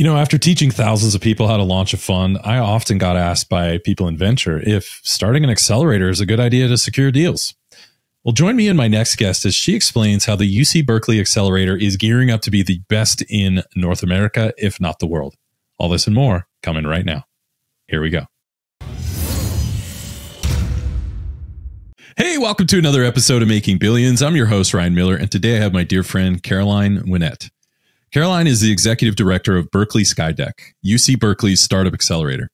After teaching thousands of people how to launch a fund, I often got asked by people in venture if starting an accelerator is a good idea to secure deals. Well, join me and my next guest as she explains how the UC Berkeley Accelerator is gearing up to be the best in North America, if not the world. All this and more coming right now. Here we go. Hey, welcome to another episode of Making Billions. I'm your host, Ryan Miller, and today I have my dear friend, Caroline Winnett. Caroline is the executive director of Berkeley SkyDeck, UC Berkeley's startup accelerator.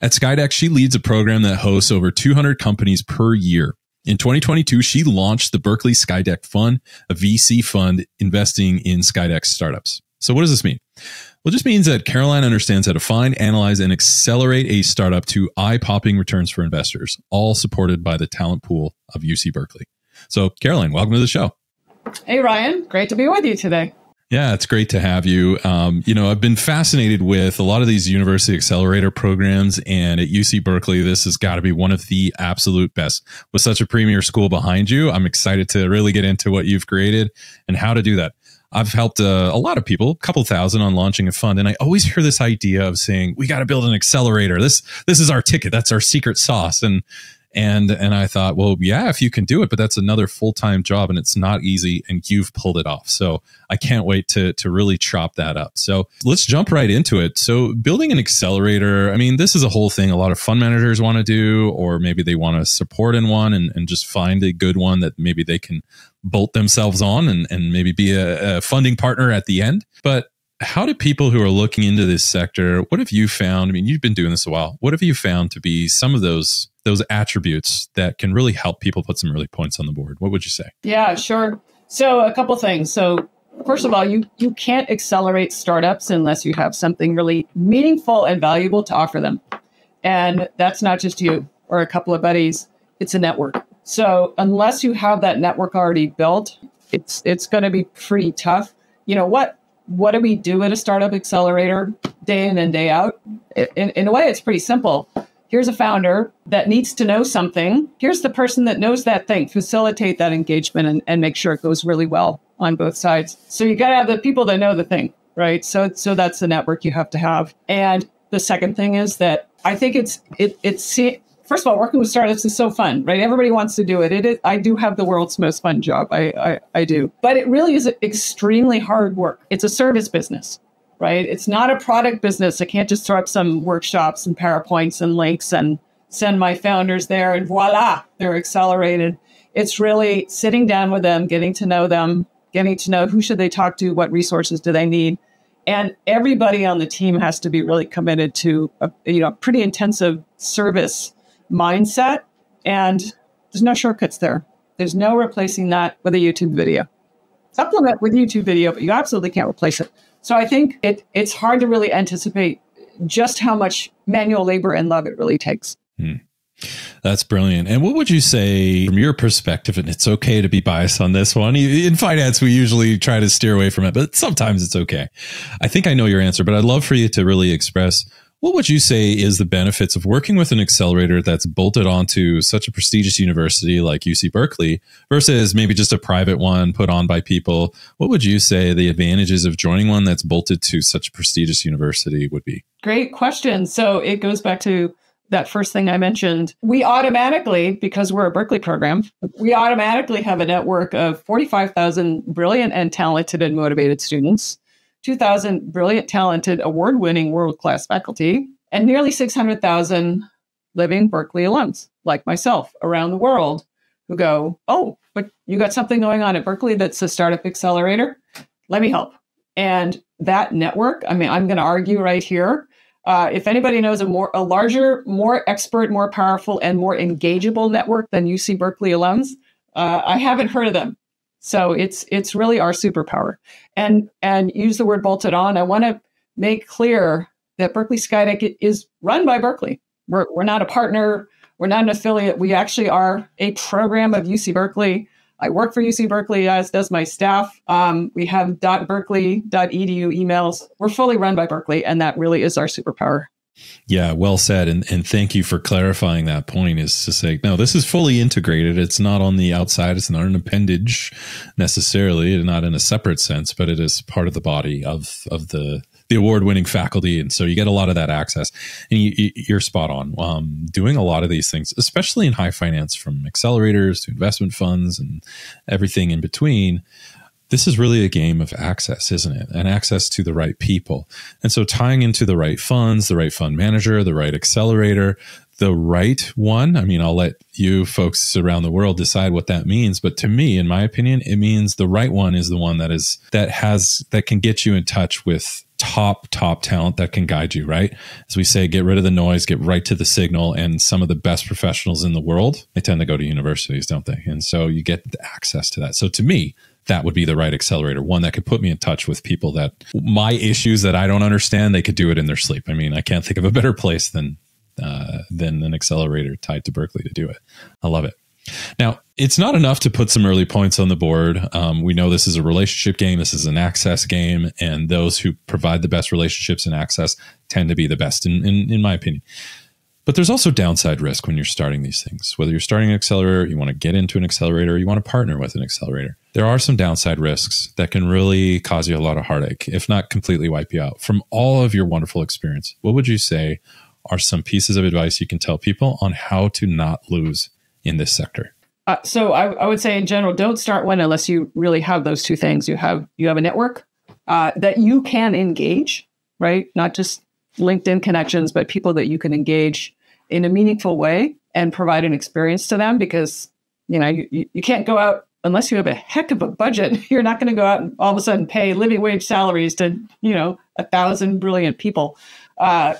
At SkyDeck, she leads a program that hosts over 200 companies per year. In 2022, she launched the Berkeley SkyDeck Fund, a VC fund investing in SkyDeck startups. So what does this mean? Well, it just means that Caroline understands how to find, analyze, and accelerate a startup to eye-popping returns for investors, all supported by the talent pool of UC Berkeley. So Caroline, welcome to the show. Hey, Ryan. Great to be with you today. Yeah, it's great to have you. I've been fascinated with a lot of these university accelerator programs, and at UC Berkeley, this has got to be one of the absolute best. With such a premier school behind you, I'm excited to really get into what you've created and how to do that. I've helped a lot of people, a couple thousand, on launching a fund, and I always hear this idea of saying, we got to build an accelerator. This is our ticket. That's our secret sauce. And I thought, well, yeah, if you can do it, but that's another full-time job and it's not easy, and you've pulled it off. So I can't wait to really chop that up. So let's jump right into it. So building an accelerator, I mean, this is a whole thing a lot of fund managers want to do, or maybe they want to support in one and just find a good one that maybe they can bolt themselves on and maybe be a funding partner at the end. But how do people who are looking into this sector, what have you found? I mean, you've been doing this a while. What have you found to be some of those attributes that can really help people put some really points on the board? What would you say? Yeah, sure. So a couple things. So first of all, you can't accelerate startups unless you have something really meaningful and valuable to offer them. And that's not just you or a couple of buddies. It's a network. So unless you have that network already built, it's going to be pretty tough. You know, what do we do at a startup accelerator day in and day out? In a way, it's pretty simple. Here's a founder that needs to know something. Here's the person that knows that thing. Facilitate that engagement and make sure it goes really well on both sides. So you got to have the people that know the thing, right? So that's the network you have to have. And the second thing is that I think it's first of all, working with startups is so fun, right? Everybody wants to do it. I do have the world's most fun job. I do. But it really is extremely hard work. It's a service business, right? It's not a product business. I can't just throw up some workshops and PowerPoints and links and send my founders there and voila, they're accelerated. It's really sitting down with them, getting to know who should they talk to, what resources do they need. And everybody on the team has to be really committed to a pretty intensive service mindset, and there's no shortcuts there. There's no replacing that with a YouTube video. Supplement with YouTube video, but you absolutely can't replace it. So I think it's hard to really anticipate just how much manual labor and love it really takes. That's brilliant. And what would you say from your perspective, and it's okay to be biased on this one. In finance, we usually try to steer away from it, but sometimes it's okay. I think I know your answer, but I'd love for you to really express, what would you say is the benefits of working with an accelerator that's bolted onto such a prestigious university like UC Berkeley versus maybe just a private one put on by people? What would you say the advantages of joining one that's bolted to such a prestigious university would be? Great question. So it goes back to that first thing I mentioned. We automatically, because we're a Berkeley program, we automatically have a network of 45,000 brilliant and talented and motivated students, 2,000 brilliant, talented, award-winning world-class faculty, and nearly 600,000 living Berkeley alums like myself around the world who go, oh, but you got something going on at Berkeley that's a startup accelerator? Let me help. And that network, I mean, I'm going to argue right here, if anybody knows a larger, more expert, more powerful, and more engageable network than UC Berkeley alums, I haven't heard of them. So it's really our superpower. And use the word bolted on. I want to make clear that Berkeley SkyDeck is run by Berkeley. We're not a partner. We're not an affiliate. We actually are a program of UC Berkeley. I work for UC Berkeley, as does my staff. We have .berkeley.edu emails. We're fully run by Berkeley, and that really is our superpower. Yeah, well said. And thank you for clarifying that point, is to say, no, this is fully integrated. It's not on the outside. It's not an appendage necessarily, not in a separate sense, but it is part of the body of the the award-winning faculty. And so you get a lot of that access. And you're spot on. Doing a lot of these things, especially in high finance, from accelerators to investment funds and everything in between, this is really a game of access, isn't it? And access to the right people. And so tying into the right funds, the right fund manager, the right accelerator, the right one. I mean, I'll let you folks around the world decide what that means. But to me, in my opinion, it means the right one is the one that can get you in touch with top talent that can guide you, right? As we say, get rid of the noise, get right to the signal. And some of the best professionals in the world, they tend to go to universities, don't they? And so you get access to that. So to me, that would be the right accelerator, one that could put me in touch with people that my issues that I don't understand, they could do it in their sleep. I mean, I can't think of a better place than an accelerator tied to Berkeley to do it. I love it. Now, it's not enough to put some early points on the board. We know this is a relationship game. This is an access game. And those who provide the best relationships and access tend to be the best, in my opinion. But there's also downside risk when you're starting these things. Whether you're starting an accelerator, you want to get into an accelerator, or you want to partner with an accelerator. There are some downside risks that can really cause you a lot of heartache, if not completely wipe you out. From all of your wonderful experience, what would you say are some pieces of advice you can tell people on how to not lose in this sector? So I would say in general, don't start one unless you really have those two things. You have a network that you can engage, right? Not just LinkedIn connections, but people that you can engage in a meaningful way and provide an experience to them, because you can't go out unless you have a heck of a budget. You're not going to go out and all of a sudden pay living wage salaries to 1,000 brilliant people.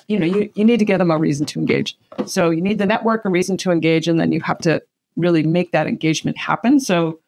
You need to give them a reason to engage. So you need the network, a reason to engage, and then you have to really make that engagement happen. So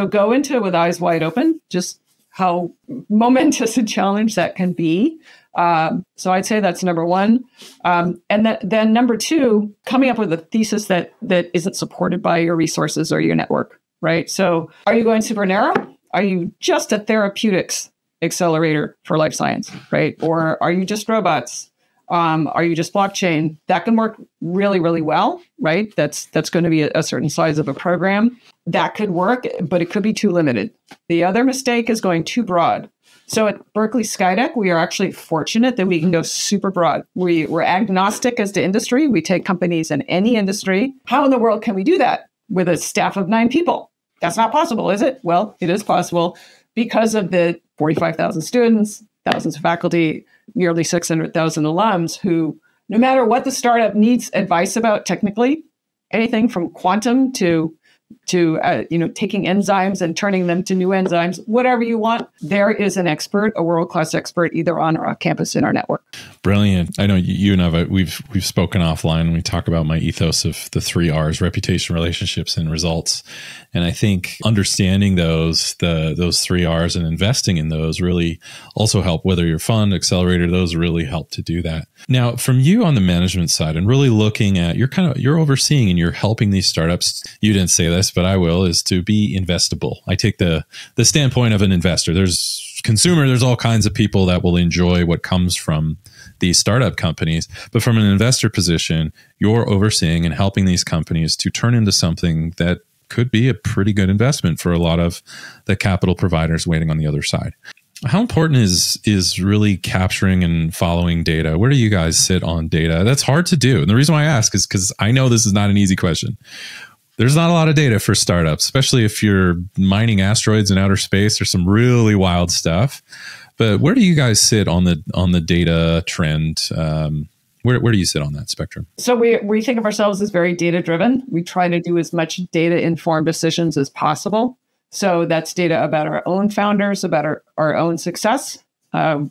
go into it with eyes wide open, just how momentous a challenge that can be. So I'd say that's number one. And then number two, coming up with a thesis that isn't supported by your resources or your network, right? So are you going super narrow? Are you just a therapeutics accelerator for life science, right? Or are you just robots? Are you just blockchain? That can work really, really well, right? That's going to be a certain size of a program. That could work, but it could be too limited. The other mistake is going too broad. So at Berkeley SkyDeck, we are actually fortunate that we can go super broad. We're agnostic as to industry. We take companies in any industry. How in the world can we do that with a staff of 9 people? That's not possible, is it? Well, it is possible because of the 45,000 students, thousands of faculty, nearly 600,000 alums who, no matter what the startup needs advice about technically, anything from quantum to taking enzymes and turning them to new enzymes, whatever you want, there is an expert, a world-class expert, either on or off campus in our network. Brilliant. I know you and I, we've spoken offline. We talk about my ethos of the 3 R's: reputation, relationships, and results. And I think understanding those 3 R's and investing in those really also help, whether you're fund, accelerator, those really help to do that. Now, from you on the management side and really looking at, you're overseeing and you're helping these startups. You didn't say this, but I will, is to be investable. I take the standpoint of an investor. There's all kinds of people that will enjoy what comes from these startup companies. But from an investor position, you're overseeing and helping these companies to turn into something that could be a pretty good investment for a lot of the capital providers waiting on the other side. How important is really capturing and following data? Where do you guys sit on data? That's hard to do. And the reason why I ask is because I know this is not an easy question. There's not a lot of data for startups, especially if you're mining asteroids in outer space. There's some really wild stuff. But where do you guys sit on the data trend? Where do you sit on that spectrum? So we think of ourselves as very data driven. We try to do as much data informed decisions as possible. So that's data about our own founders, about our own success.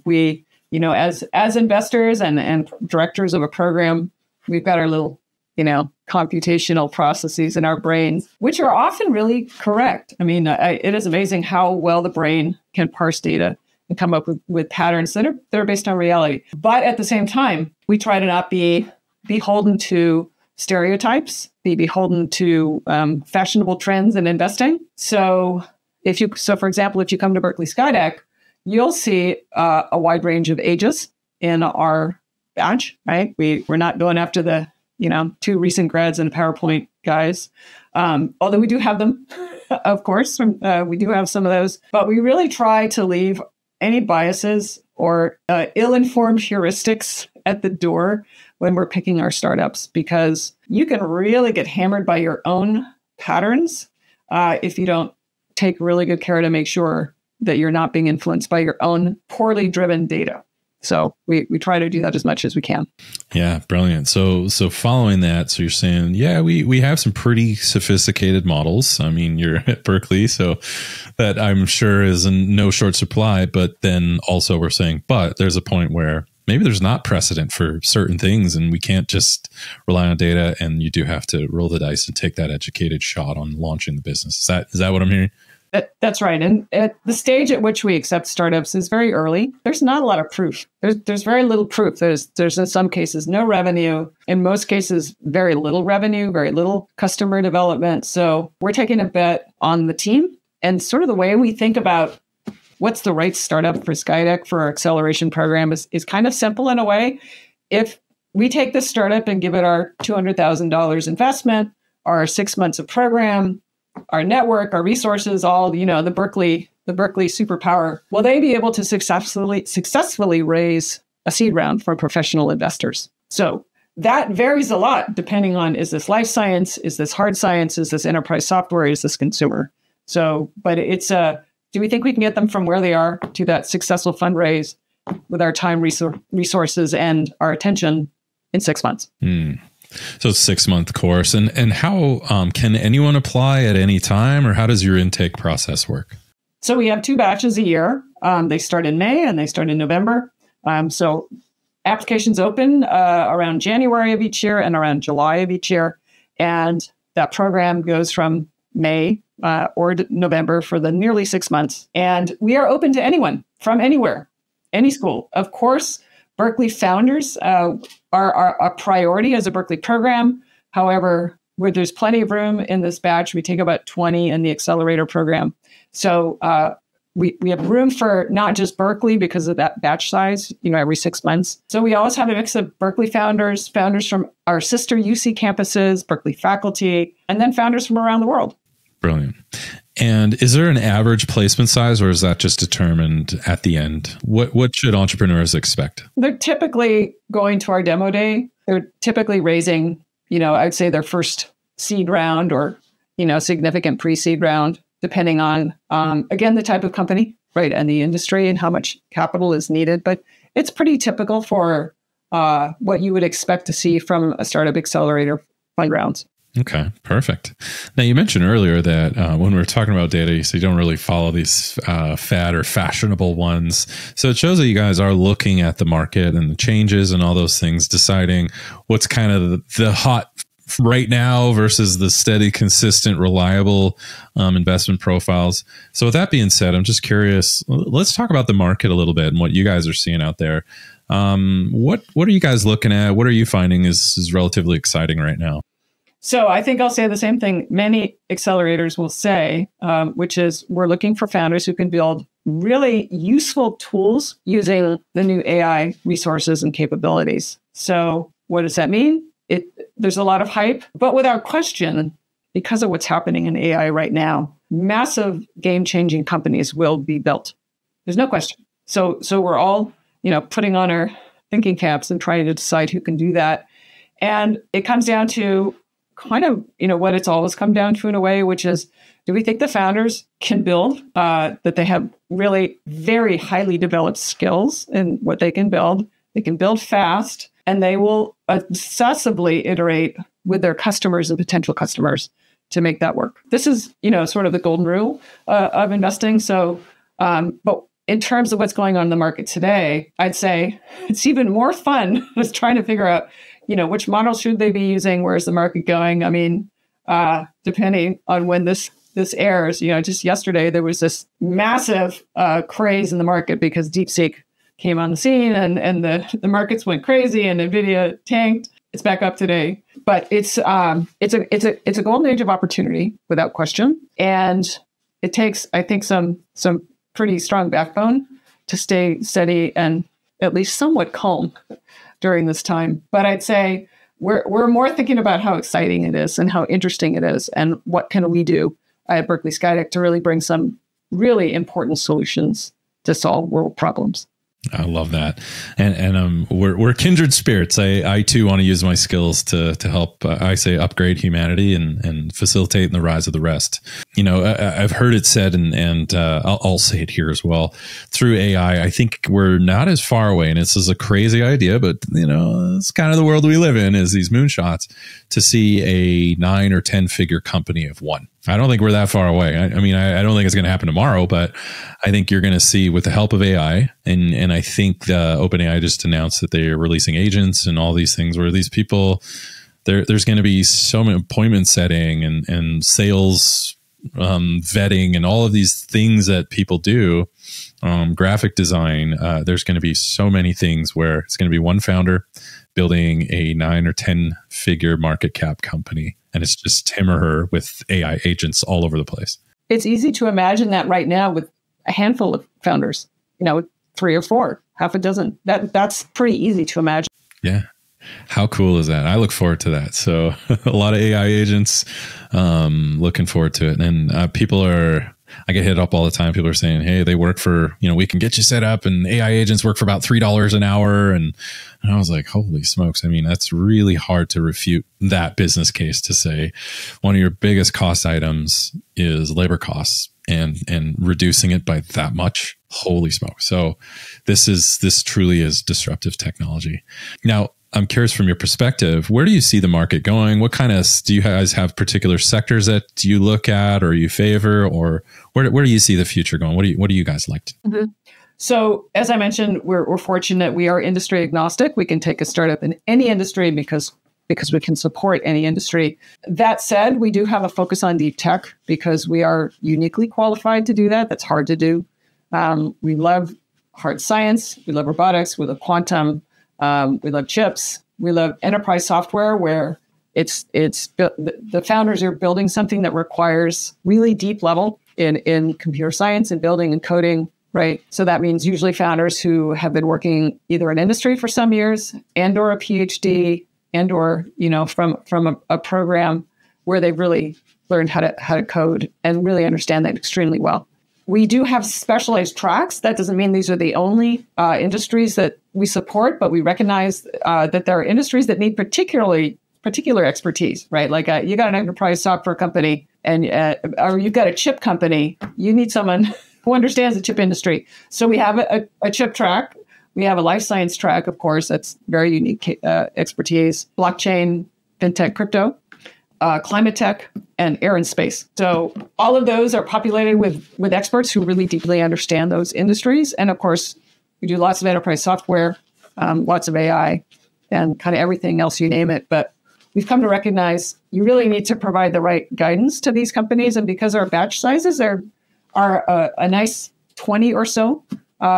We, as investors and directors of a program, we've got our little computational processes in our brains, which are often really correct. I mean, it is amazing how well the brain can parse data and come up with patterns that are based on reality. But at the same time, we try to not be beholden to stereotypes, be beholden to fashionable trends in investing. So for example, if you come to Berkeley SkyDeck, you'll see a wide range of ages in our badge, right? We're not going after the 2 recent grads and PowerPoint guys. Although we do have them, of course, we do have some of those, but we really try to leave any biases or ill-informed heuristics at the door when we're picking our startups, because you can really get hammered by your own patterns if you don't take really good care to make sure that you're not being influenced by your own poorly driven data. So we try to do that as much as we can. Yeah, brilliant. So following that, so you're saying, yeah, we have some pretty sophisticated models. I mean, you're at Berkeley, so that I'm sure is in no short supply. But then also we're saying, but there's a point where maybe there's not precedent for certain things, and we can't just rely on data. And you do have to roll the dice and take that educated shot on launching the business. Is that what I'm hearing? That's right. And at the stage at which we accept startups is very early. There's not a lot of proof. There's very little proof. There's in some cases no revenue. In most cases, very little revenue, very little customer development. So we're taking a bet on the team, and sort of the way we think about what's the right startup for SkyDeck for our acceleration program is kind of simple in a way. If we take this startup and give it our $200,000 investment, our 6 months of program, our network, our resources, all, the Berkeley superpower, will they be able to successfully raise a seed round for professional investors? So that varies a lot depending on, is this life science? Is this hard science? Is this enterprise software? Is this consumer? So, but it's do we think we can get them from where they are to that successful fundraise with our time, resources, and our attention in 6 months? So it's a 6-month course. And how can anyone apply at any time, or how does your intake process work? So we have 2 batches a year. They start in May and they start in November. So applications open around January of each year and around July of each year. And that program goes from May or November for the nearly 6 months. And we are open to anyone from anywhere, any school. Of course, Berkeley founders are a priority as a Berkeley program. However, where there's plenty of room in this batch, we take about 20 in the Accelerator program. So we have room for not just Berkeley because of that batch size, every 6 months. So we always have a mix of Berkeley founders from our sister UC campuses, Berkeley faculty, and then founders from around the world. Brilliant. And is there an average placement size, or is that just determined at the end? What should entrepreneurs expect? They're typically going to our demo day. They're typically raising, I'd say their first seed round or, significant pre-seed round, depending on, again, the type of company, right, and the industry and how much capital is needed. But it's pretty typical for what you would expect to see from a startup accelerator fund rounds. Okay, perfect. Now, you mentioned earlier that when we were talking about data, you said you don't really follow these fad or fashionable ones. So it shows that you guys are looking at the market and the changes and all those things, deciding what's kind of the hot right now versus the steady, consistent, reliable investment profiles. So with that being said, I'm just curious, let's talk about the market a little bit and what you guys are seeing out there. What are you guys looking at? What are you finding is relatively exciting right now? So I think I'll say the same thing many accelerators will say, which is we're looking for founders who can build really useful tools using the new AI resources and capabilities. So what does that mean? There's a lot of hype, but without question, because of what's happening in AI right now, massive game-changing companies will be built. There's no question. So we're all, putting on our thinking caps and trying to decide who can do that. And it comes down to kind of, what it's always come down to in a way, which is, do we think the founders can build, that they have really very highly developed skills in what they can build? They can build fast, and they will obsessively iterate with their customers and potential customers to make that work. This is, sort of the golden rule of investing. So, but in terms of what's going on in the market today, I'd say it's even more fun just trying to figure out, which models should they be using? Where's the market going? I mean, depending on when this airs, just yesterday, there was this massive craze in the market because DeepSeek came on the scene and the markets went crazy and NVIDIA tanked. It's back up today, but it's a golden age of opportunity without question. And it takes, I think, some pretty strong backbone to stay steady and at least somewhat calm during this time. But I'd say we're more thinking about how exciting it is and how interesting it is and what can we do at Berkeley SkyDeck to really bring some really important solutions to solve world problems. I love that, and we're kindred spirits. I too want to use my skills to help. I say upgrade humanity and facilitate the rise of the rest. You know, I've heard it said, and I'll say it here as well. Through AI, I think we're not as far away, and this is a crazy idea, but you know, it's kind of the world we live in. Is these moonshots to see a 9 or 10 figure company of one. I don't think we're that far away. I mean, I don't think it's going to happen tomorrow, but I think you're going to see with the help of AI, and I think OpenAI just announced that they are releasing agents and all these things where these people, there's going to be so many appointment setting and sales vetting and all of these things that people do, graphic design. There's going to be so many things where it's going to be one founder building a 9 or 10 figure market cap company. And it's just him or her with AI agents all over the place. It's easy to imagine that right now with a handful of founders, you know, 3 or 4, half a dozen. That's pretty easy to imagine. Yeah. How cool is that? I look forward to that. So a lot of AI agents, looking forward to it. And I get hit up all the time. People are saying, hey, they work for, you know, we can get you set up, and AI agents work for about $3 an hour. And I was like, holy smokes. I mean, that's really hard to refute that business case to say one of your biggest cost items is labor costs and reducing it by that much. Holy smoke. So this truly is disruptive technology. Now, I'm curious from your perspective, where do you see the market going? What kind of, do you guys have particular sectors that you look at or you favor, or where do you see the future going? What do you guys like? Mm-hmm. So as I mentioned, we're fortunate. We are industry agnostic. We can take a startup in any industry because we can support any industry. That said, we do have a focus on deep tech because we are uniquely qualified to do that. That's hard to do. We love hard science. We love robotics. We love quantum. We love chips. We love enterprise software where the founders are building something that requires really deep level in computer science and building and coding, right? So that means usually founders who have been working either in industry for some years and or a PhD and or, you know, from a program where they've really learned how to code and really understand that extremely well. We do have specialized tracks. That doesn't mean these are the only industries that we support, but we recognize that there are industries that need particular expertise, right? Like you got an enterprise software company or you've got a chip company. You need someone who understands the chip industry. So we have a chip track. We have a life science track, of course. That's very unique expertise. Blockchain, fintech, crypto. Climate tech, and air and space. So all of those are populated with experts who really deeply understand those industries. And of course, we do lots of enterprise software, lots of AI, and kind of everything else, you name it. But we've come to recognize you really need to provide the right guidance to these companies. And because our batch sizes are a nice 20 or so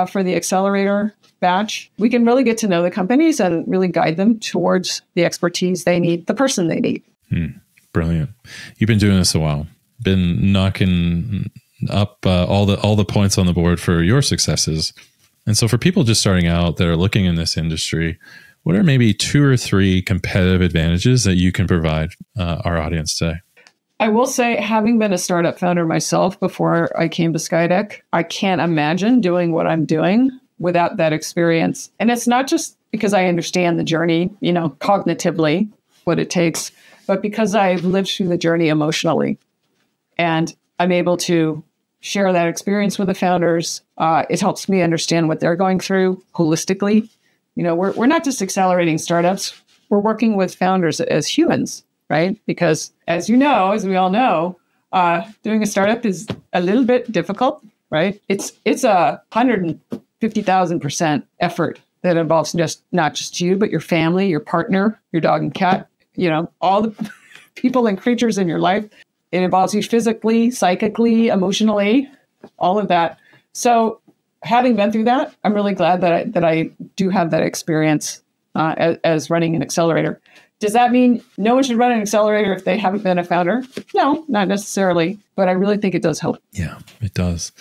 for the Accelerator batch, we can really get to know the companies and really guide them towards the expertise they need, the person they need. Brilliant. You've been doing this a while, been knocking up all the points on the board for your successes. And so for people just starting out that are looking in this industry, what are maybe 2 or 3 competitive advantages that you can provide our audience today? I will say, having been a startup founder myself before I came to SkyDeck, I can't imagine doing what I'm doing without that experience. And it's not just because I understand the journey, you know, cognitively, what it takes, but because I've lived through the journey emotionally and I'm able to share that experience with the founders. It helps me understand what they're going through holistically. You know, we're not just accelerating startups. We're working with founders as humans, right? Because as you know, as we all know, doing a startup is a little bit difficult, right? It's a 150,000% effort that involves not just you, but your family, your partner, your dog and cat, you know, all the people and creatures in your life. It involves you physically, psychically, emotionally, all of that. So having been through that, I'm really glad that I do have that experience as running an accelerator. Does that mean no one should run an accelerator if they haven't been a founder? No, not necessarily, but I really think it does help. Yeah, it does.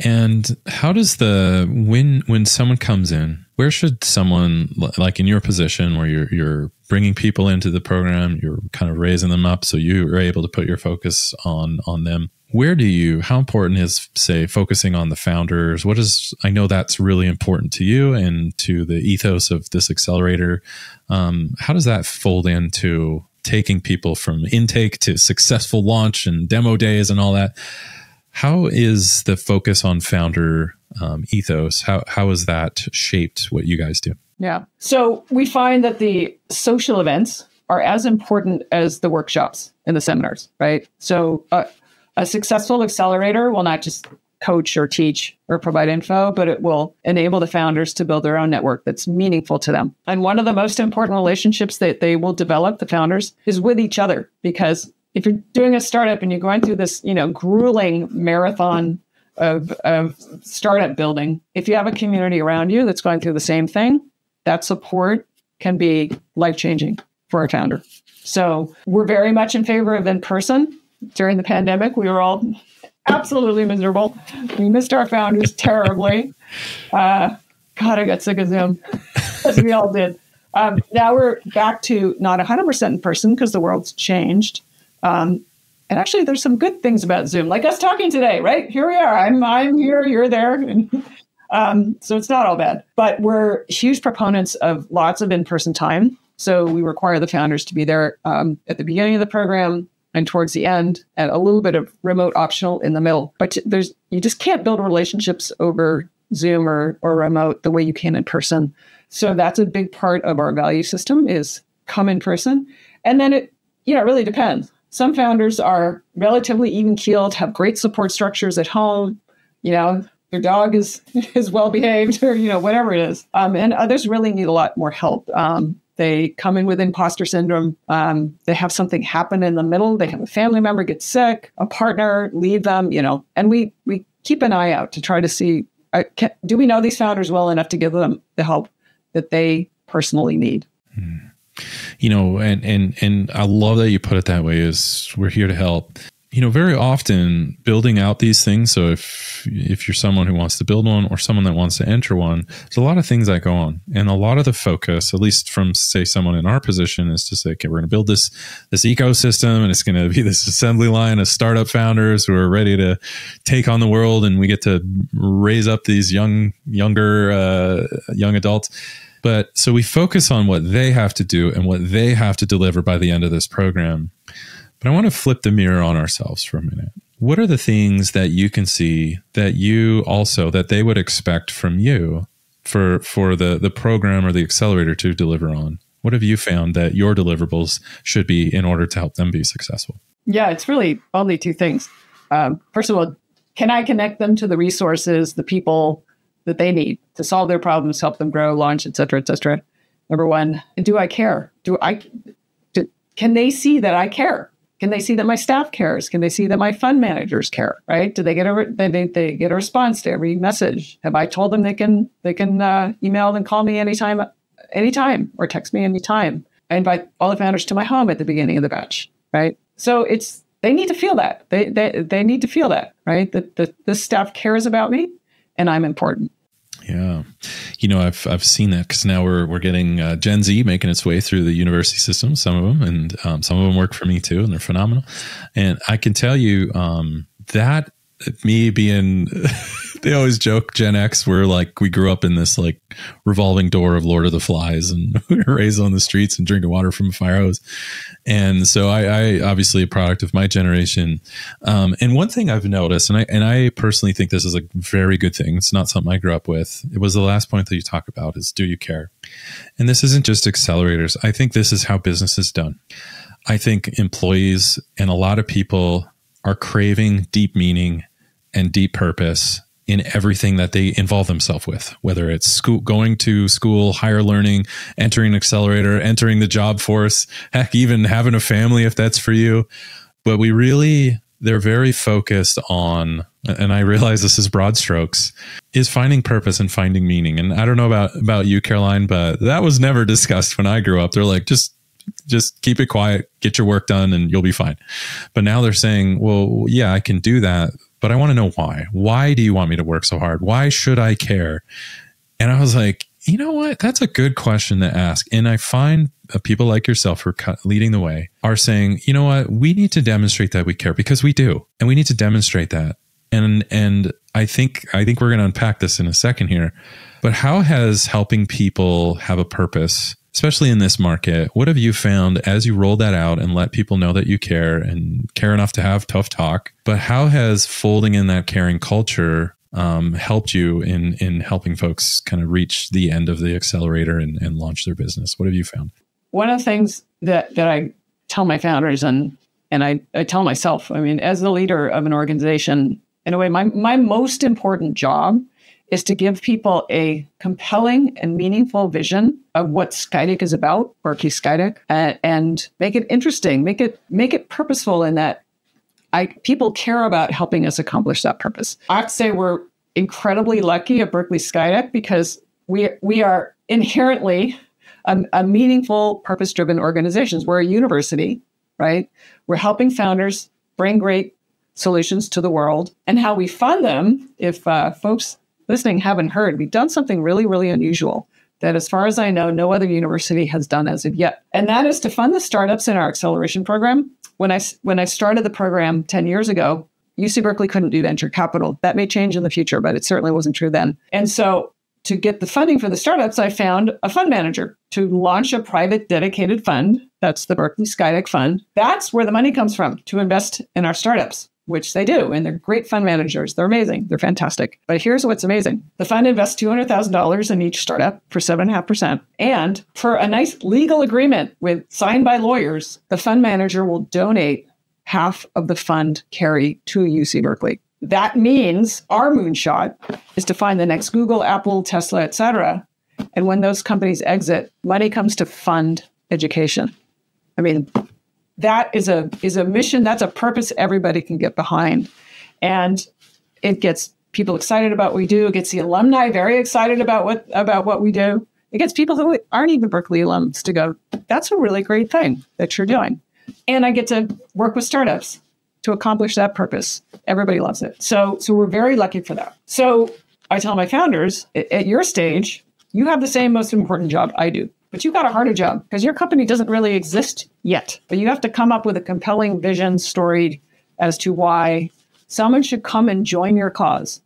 And how does when someone comes in, where should someone, like in your position where you're bringing people into the program, you're kind of raising them up so you are able to put your focus on them. how important is, say, focusing on the founders? I know that's really important to you and to the ethos of this accelerator. How does that fold into taking people from intake to successful launch and demo days and all that? How is the focus on founder ethos? How has that shaped what you guys do? Yeah. So we find that the social events are as important as the workshops and the seminars, right? So a successful accelerator will not just coach or teach or provide info, but it will enable the founders to build their own network that's meaningful to them. And one of the most important relationships that they will develop, the founders, is with each other. Because if you're doing a startup and you're going through this, grueling marathon of startup building, if you have a community around you that's going through the same thing, that support can be life-changing for a founder. So we're very much in favor of in-person. During the pandemic, we were all absolutely miserable. We missed our founders terribly. God, I got sick of Zoom, as we all did. Now we're back to not 100% in person because the world's changed. And actually, there's some good things about Zoom, like us talking today, right? Here we are. I'm here, you're there. So it's not all bad. But we're huge proponents of lots of in-person time. So we require the founders to be there at the beginning of the program and towards the end, and a little bit of remote optional in the middle. But you just can't build relationships over Zoom or remote the way you can in person. So that's a big part of our value system is come in person. And then it really depends. Some founders are relatively even-keeled, have great support structures at home, their dog is well behaved, or whatever it is. And others really need a lot more help. They come in with imposter syndrome. They have something happen in the middle. They have a family member get sick, a partner leave them. And we keep an eye out to try to see, do we know these founders well enough to give them the help that they personally need? And I love that you put it that way. Is we're here to help. Very often building out these things. So if you're someone who wants to build one or someone that wants to enter one, there's a lot of things that go on. And a lot of the focus, at least from, say, someone in our position, is to say, okay, we're going to build this ecosystem, and it's going to be this assembly line of startup founders who are ready to take on the world. And we get to raise up these young adults. But so we focus on what they have to do and what they have to deliver by the end of this program. But I want to flip the mirror on ourselves for a minute. What are the things that you can see that they would expect from you for the program or the accelerator to deliver on? What have you found that your deliverables should be in order to help them be successful? Yeah, it's really only two things. First of all, can I connect them to the resources, the people that they need to solve their problems, help them grow, launch, et cetera, et cetera? Number one, do I care? Can they see that I care? Can they see that my staff cares? Can they see that my fund managers care? Right? Do they get a response to every message? Have I told them they can email and call me anytime, or text me anytime? I invite all the founders to my home at the beginning of the batch. Right? So they need to feel that. They need to feel that. Right? That this staff cares about me, and I'm important. Yeah. I've seen that because now we're getting Gen Z making its way through the university system, some of them, and some of them work for me too, and they're phenomenal. And I can tell you that me being, they always joke Gen X, we grew up in this revolving door of Lord of the Flies, and we were raised on the streets and drinking water from a fire hose. And so I obviously a product of my generation. And one thing I've noticed, and I personally think this is a very good thing. It's not something I grew up with. It was the last point that you talk about is, do you care? And this isn't just accelerators. I think this is how business is done. I think employees and a lot of people are craving deep meaning and deep purpose in everything that they involve themselves with, whether it's school, going to school, higher learning, entering an accelerator, entering the job force, heck, even having a family if that's for you. But they're very focused on, and I realize this is broad strokes, is finding purpose and finding meaning. And I don't know about you, Caroline, but that was never discussed when I grew up. They're like, just keep it quiet, get your work done, and you'll be fine. But now they're saying, well, yeah, I can do that, but I want to know why. Why do you want me to work so hard? Why should I care? And I was like, You know what? That's a good question to ask. And I find people like yourself who are leading the way are saying, you know what? We need to demonstrate that we care, because we do. And we need to demonstrate that. And I think we're going to unpack this in a second here. But how has helping people have a purpose, especially in this market, what have you found as you roll that out and let people know that you care and care enough to have tough talk? But how has folding in that caring culture helped you in helping folks kind of reach the end of the accelerator and launch their business? What have you found? One of the things that I tell my founders and I tell myself, I mean, as the leader of an organization, in a way, my most important job is to give people a compelling and meaningful vision of what SkyDeck is about, Berkeley SkyDeck, and make it interesting, make it purposeful in that people care about helping us accomplish that purpose. I have to say we're incredibly lucky at Berkeley SkyDeck because we are inherently a meaningful, purpose-driven organization. We're a university, right? We're helping founders bring great solutions to the world. And how we fund them, if folks listening haven't heard, we've done something really, really unusual that, as far as I know, no other university has done as of yet. And that is to fund the startups in our acceleration program. When I started the program 10 years ago, UC Berkeley couldn't do venture capital. That may change in the future, but it certainly wasn't true then. And so to get the funding for the startups, I found a fund manager to launch a private dedicated fund. That's the Berkeley SkyDeck Fund. That's where the money comes from to invest in our startups, which they do. And they're great fund managers. They're amazing. They're fantastic. But here's what's amazing. The fund invests $200,000 in each startup for 7.5%. And for a nice legal agreement signed by lawyers, the fund manager will donate half of the fund carry to UC Berkeley. That means our moonshot is to find the next Google, Apple, Tesla, et cetera. And when those companies exit, money comes to fund education. I mean, that is a mission. That's a purpose everybody can get behind. And it gets people excited about what we do. It gets the alumni very excited about what we do. It gets people who aren't even Berkeley alums to go, that's a really great thing that you're doing. And I get to work with startups to accomplish that purpose. Everybody loves it. So we're very lucky for that. So I tell my founders, at your stage, you have the same most important job I do. But you've got a harder job because your company doesn't really exist yet. But you have to come up with a compelling vision story as to why someone should come and join your cause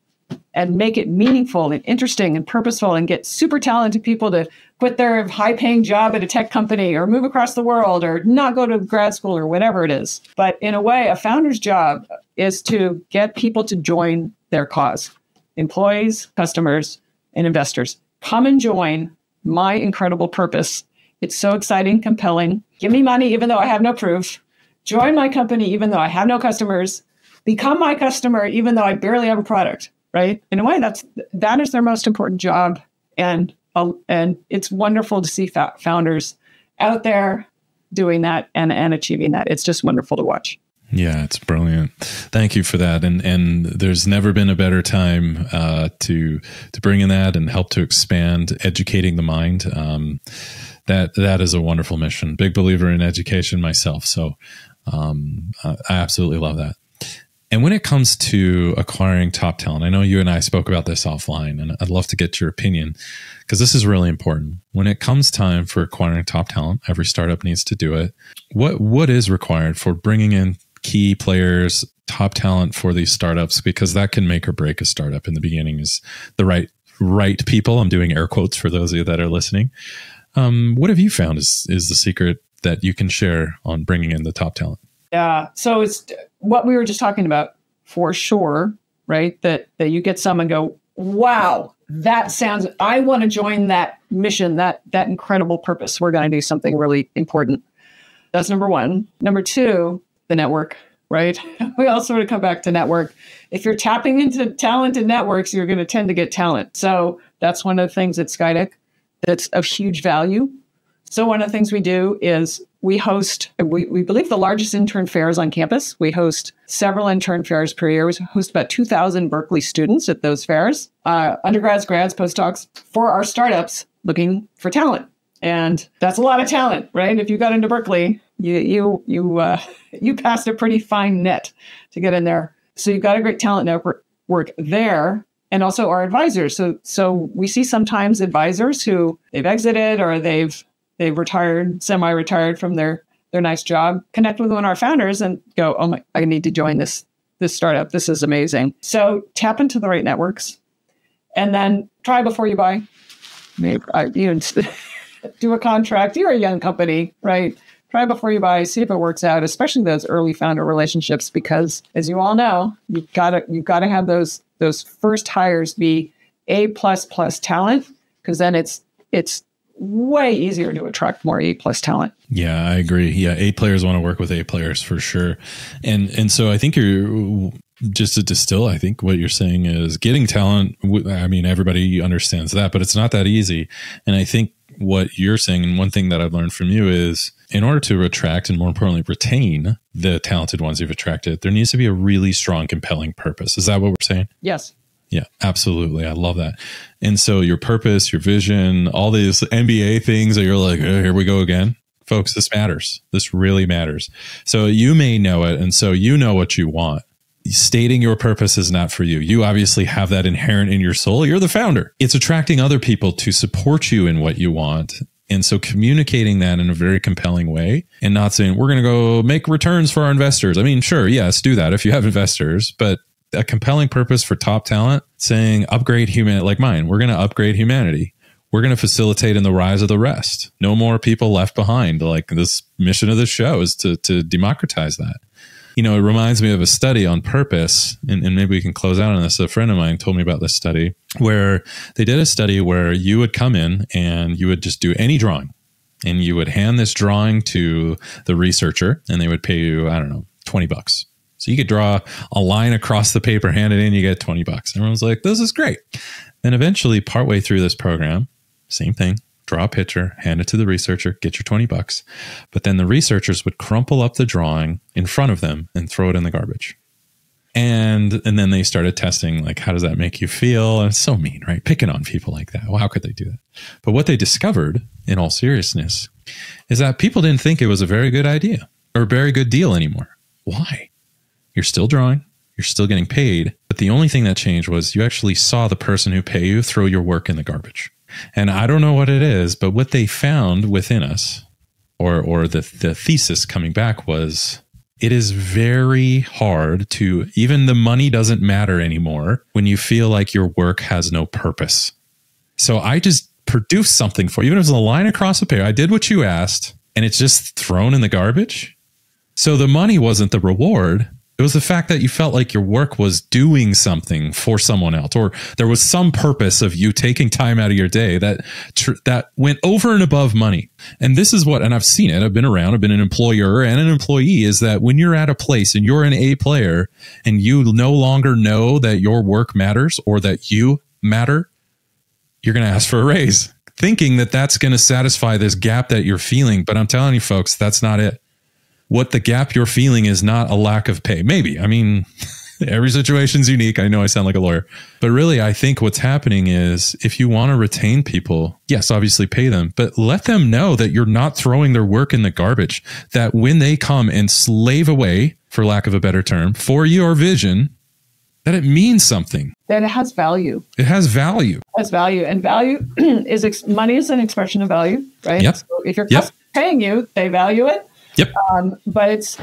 and make it meaningful and interesting and purposeful and get super talented people to quit their high-paying job at a tech company or move across the world or not go to grad school or whatever it is. But in a way, a founder's job is to get people to join their cause. Employees, customers, and investors. Come and join my incredible purpose. It's so exciting, compelling. Give me money even though I have no proof. Join my company even though I have no customers. Become my customer even though I barely have a product, right? In a way, that is their most important job. And it's wonderful to see founders out there doing that and achieving that. It's just wonderful to watch. Yeah, it's brilliant. Thank you for that. And there's never been a better time to bring in that and help to expand educating the mind. That is a wonderful mission. Big believer in education myself. So I absolutely love that. And when it comes to acquiring top talent, I know you and I spoke about this offline, and I'd love to get your opinion because this is really important. When it comes time for acquiring top talent, every startup needs to do it. What is required for bringing in key players, top talent for these startups? Because that can make or break a startup. In the beginning is the right people. I'm doing air quotes for those of you that are listening. What have you found is the secret that you can share on bringing in the top talent? Yeah. So it's what we were just talking about for sure, right? That you get someone go, wow, I want to join that mission, that incredible purpose. We're going to do something really important. That's number one. Number two, the network, right? We all sort of come back to network. If you're tapping into talented networks, you're going to tend to get talent. So that's one of the things at SkyDeck that's of huge value. So one of the things we do is we host, we believe, the largest intern fairs on campus. We host several intern fairs per year. We host about 2,000 Berkeley students at those fairs, undergrads, grads, postdocs, for our startups looking for talent. And that's a lot of talent, right? If you got into Berkeley, you passed a pretty fine net to get in there. So you've got a great talent network there. and also our advisors. So we see sometimes advisors who they've exited or they've retired, semi-retired from their nice job, connect with one of our founders and go, oh my, I need to join this startup. This is amazing. So tap into the right networks and then try before you buy. Maybe do a contract. You're a young company, right? Try before you buy, see if it works out, especially those early founder relationships, because as you all know, you've got to have those first hires be A++ talent, because then it's way easier to attract more A+ talent. Yeah, I agree. Yeah, A players want to work with A players for sure. And so I think you're just to distill, I think what you're saying is getting talent. I mean, everybody understands that, but it's not that easy. And I think what you're saying, and one thing that I've learned from you is in order to attract and more importantly, retain the talented ones you've attracted, there needs to be a really strong, compelling purpose. Is that what we're saying? Yes. Yeah, absolutely. I love that. And so your purpose, your vision, all these MBA things that you're like, oh, here we go again. Folks, this matters. This really matters. So you may know it. And so you know what you want. Stating your purpose is not for you. You obviously have that inherent in your soul. You're the founder. It's attracting other people to support you in what you want. And so communicating that in a very compelling way and not saying, we're going to go make returns for our investors. I mean, sure, yes, do that if you have investors, but a compelling purpose for top talent saying upgrade humanity, like mine, we're going to upgrade humanity. We're going to facilitate in the rise of the rest. No more people left behind. Like this mission of this show is to democratize that. You know, it reminds me of a study on purpose, and maybe we can close out on this. A friend of mine told me about this study where they did a study where you would come in and you would just do any drawing and you would hand this drawing to the researcher and they would pay you, I don't know, $20. So you could draw a line across the paper, hand it in, you get $20. Everyone's like, this is great. Then eventually, partway through this program, same thing. Draw a picture, hand it to the researcher, get your $20. But then the researchers would crumple up the drawing in front of them and throw it in the garbage. And then they started testing, like, how does that make you feel? And it's so mean, right? Picking on people like that. Well, how could they do that? But what they discovered, in all seriousness, is that people didn't think it was a very good idea or a very good deal anymore. Why? You're still drawing. You're still getting paid. But the only thing that changed was you actually saw the person who paid you throw your work in the garbage. And I don't know what it is, but what they found within us, or the thesis coming back was, it is very hard to, even the money doesn't matter anymore when you feel like your work has no purpose. So I just produced something for you, even if it was a line across the paper. I did what you asked, and it's just thrown in the garbage. So the money wasn't the reward. It was the fact that you felt like your work was doing something for someone else, or there was some purpose of you taking time out of your day that went over and above money. And this is what, and I've seen it, I've been around, I've been an employer and an employee, is that when you're at a place and you're an A player and you no longer know that your work matters or that you matter, you're going to ask for a raise, thinking that that's going to satisfy this gap that you're feeling. But I'm telling you folks, that's not it. What the gap you're feeling is not a lack of pay. Maybe. I mean, every situation's unique. I know I sound like a lawyer, but really, I think what's happening is if you want to retain people, yes, obviously pay them, but let them know that you're not throwing their work in the garbage, that when they come and slave away, for lack of a better term, for your vision, that it means something. That it has value. It has value. It has value. And value is, money is an expression of value, right? Yep. So if your customer's paying you, they value it. Yep. But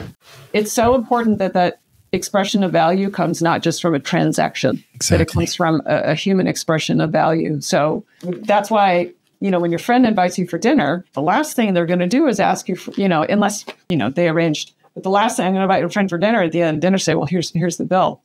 it's so important that expression of value comes not just from a transaction, exactly. That it comes from a human expression of value. So that's why, when your friend invites you for dinner, the last thing they're going to do is ask you for, unless, they arranged, but the last thing I'm going to invite your friend for dinner at the end of dinner, say, well, here's the bill.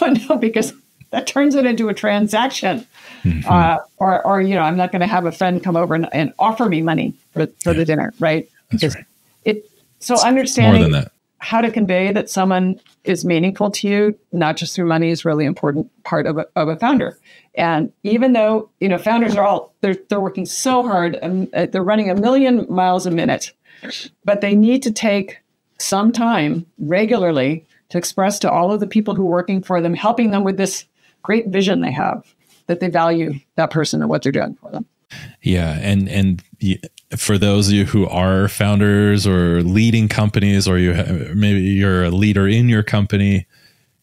No, because that turns it into a transaction. Mm-hmm. Or I'm not going to have a friend come over and offer me money for the dinner, right? That's right. So understanding how to convey that someone is meaningful to you, not just through money, is really important part of a founder. And even though, founders are they're working so hard and they're running 1 million miles a minute, but they need to take some time regularly to express to all of the people who are working for them, helping them with this great vision they have, that they value that person and what they're doing for them. Yeah. And for those of you who are founders or leading companies, or maybe you're a leader in your company,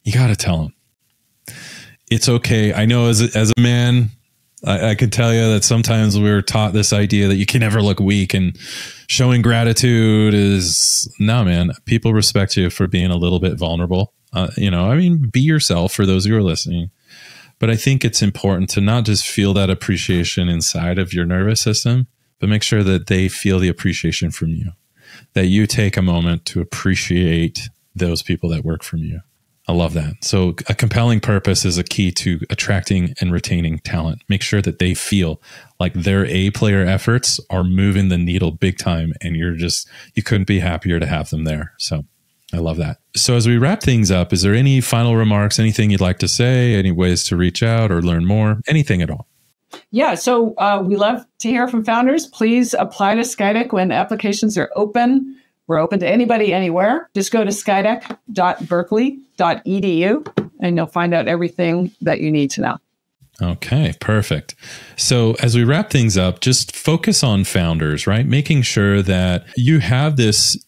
you got to tell them it's okay. I know as a man, I can tell you that sometimes we're taught this idea that you can never look weak, and showing gratitude is, no, man, people respect you for being a little bit vulnerable. Be yourself for those who are listening. But I think it's important to not just feel that appreciation inside of your nervous system, but make sure that they feel the appreciation from you, that you take a moment to appreciate those people that work for you. I love that. So a compelling purpose is a key to attracting and retaining talent. Make sure that they feel like their A-player efforts are moving the needle big time, and you couldn't be happier to have them there. So I love that. So as we wrap things up, is there any final remarks, anything you'd like to say, any ways to reach out or learn more, anything at all? Yeah, so we love to hear from founders. Please apply to SkyDeck when applications are open. We're open to anybody, anywhere. Just go to skydeck.berkeley.edu and you'll find out everything that you need to know. Okay, perfect. So as we wrap things up, just focus on founders, right? Making sure that you have this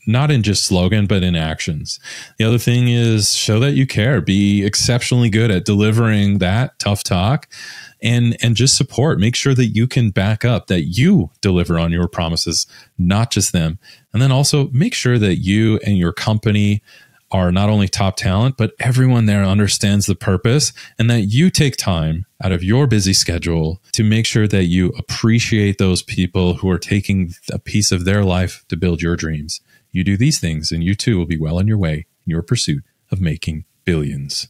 not in just slogan, but in actions. The other thing is show that you care, be exceptionally good at delivering that tough talk, and just support. Make sure that you can back up, that you deliver on your promises, not just them. And then also make sure that you and your company are not only top talent, but everyone there understands the purpose, and that you take time out of your busy schedule to make sure that you appreciate those people who are taking a piece of their life to build your dreams. You do these things and you too will be well on your way in your pursuit of making billions.